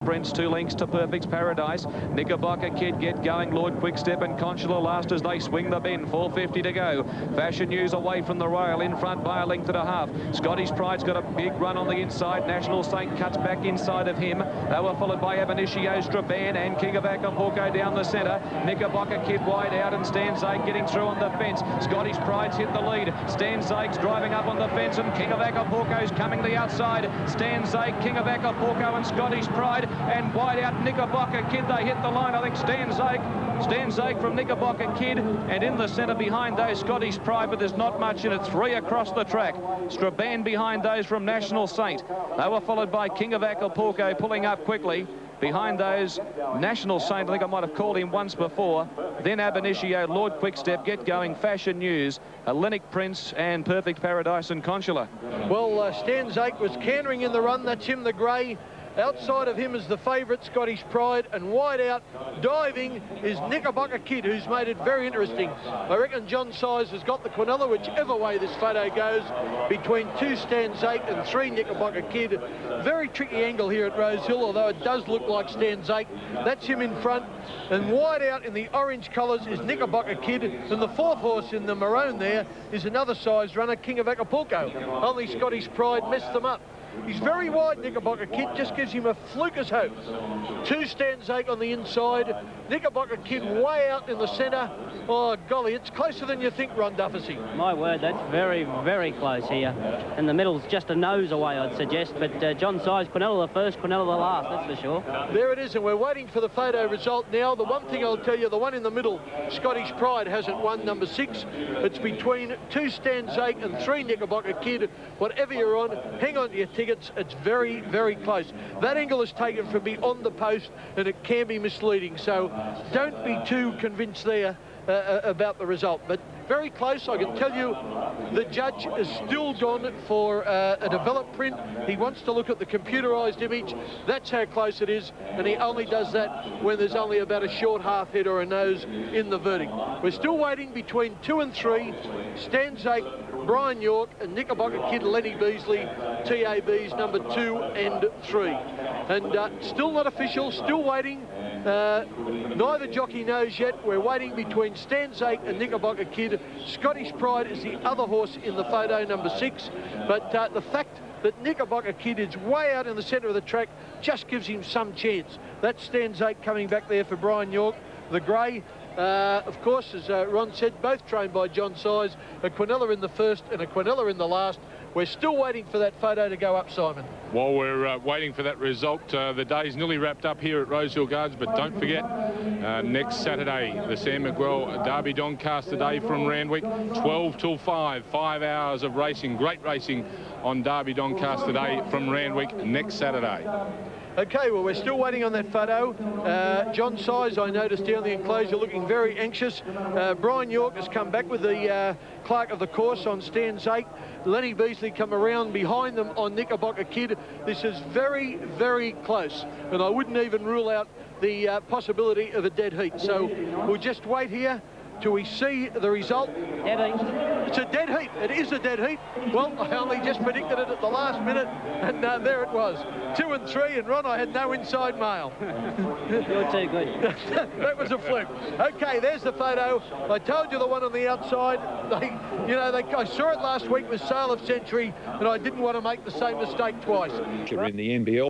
Prince, 2 lengths to Perfect's Paradise. Knickerbocker Kid get going. Lord Quickstep and Consular last as they swing the bend. 4:50 to go. Fashion News away from the rail, in front by a length and a half. Scottish Pride's got a big run on the inside. National Saint cuts back inside of him. They were followed by Ab Initio, Straban and King of Acapulco down the centre. Knickerbocker Kid wide out and Stan Zake getting through on the fence. Scottish Pride's hit the lead. Stan Zake's driving up on the fence and King of Acapulco's coming the outside. Stan Zake, King of Acapulco and Scottish Pride, and wide out Knickerbocker Kid. They hit the line. I think Stan Zake from Knickerbocker Kid, and in the centre behind those Scottish Pride, but there's not much in it. 3 across the track. Straban behind those from National Saint. They were followed by King of Acapulco pulling up quickly. Behind those, National Saint, I think I might have called him once before. Then Ab Initio, Lord Quickstep, Get Going, Fashion News, Hellenic Prince and Perfect Paradise and Consular. Well, Stan Zake was cantering in the run. That's him, the grey. Outside of him is the favourite, Scottish Pride, and wide out, diving, is Knickerbocker Kid, who's made it very interesting. I reckon John Size has got the Quinella, whichever way this photo goes, between 2 Stan Zake and 3 Knickerbocker Kid. Very tricky angle here at Rosehill, although it does look like Stan Zake. That's him in front, and wide out in the orange colours is Knickerbocker Kid, and the 4th horse in the maroon there is another Size runner, King of Acapulco. Only Scottish Pride messed them up. He's very wide, Knickerbocker Kid, just gives him a fluke as hope. 2 Stan Zake on the inside, Knickerbocker Kid way out in the centre. Oh, golly, it's closer than you think, Ron Dufficy. My word, that's very, very close here. And the middle's just a nose away, I'd suggest. But John Size, Quinella the first, Quinella the last, that's for sure. There it is, and we're waiting for the photo result now. The one thing I'll tell you, the one in the middle, Scottish Pride, hasn't won, number 6. It's between 2 Stan Zake and 3 Knickerbocker Kid. Whatever you're on, hang on to your tickets. It's very, very close. That angle is taken from beyond the post, and it can be misleading. So don't be too convinced there about the result. But very close. I can tell you the judge has still gone for a developed print. He wants to look at the computerised image. That's how close it is, and he only does that when there's only about a short half head or a nose in the verdict. We're still waiting between 2 and 3. Stan Zake, Brian York and Knickerbocker Kid, Lenny Beasley, TABs number 2 and 3. And still not official, still waiting. Neither jockey knows yet. We're waiting between Stan Zake and Knickerbocker Kid. Scottish Pride is the other horse in the photo, number 6. But the fact that Knickerbocker Kid is way out in the centre of the track just gives him some chance. That's Stan Zake coming back there for Brian York. The grey, of course, as Ron said, both trained by John Size. A Quinella in the first and a Quinella in the last. We're still waiting for that photo to go up, Simon. While we're waiting for that result, the day's nearly wrapped up here at Rosehill Gardens, but don't forget, next Saturday, the Sam Miguel Derby Doncaster Day from Randwick, 12 till 5, 5 hours of racing, great racing on Derby Doncaster Day from Randwick next Saturday. Okay, well, we're still waiting on that photo. John Size, I noticed down the enclosure, looking very anxious. Brian York has come back with the clerk of the course on Stan Zake. Lenny Beasley come around behind them on Knickerbocker Kid. This is very, very close, and I wouldn't even rule out the possibility of a dead heat. So we'll just wait here till we see the result. Dead heat. It's a dead heat. It is a dead heat. Well, I only just predicted it at the last minute, and there it was. 2 and 3, and Ron, I had no inside mail. You're too good. That was a fluke. Okay, there's the photo. I told you the one on the outside. I saw it last week with Sale of Century, and I didn't want to make the same mistake twice. In the NBL.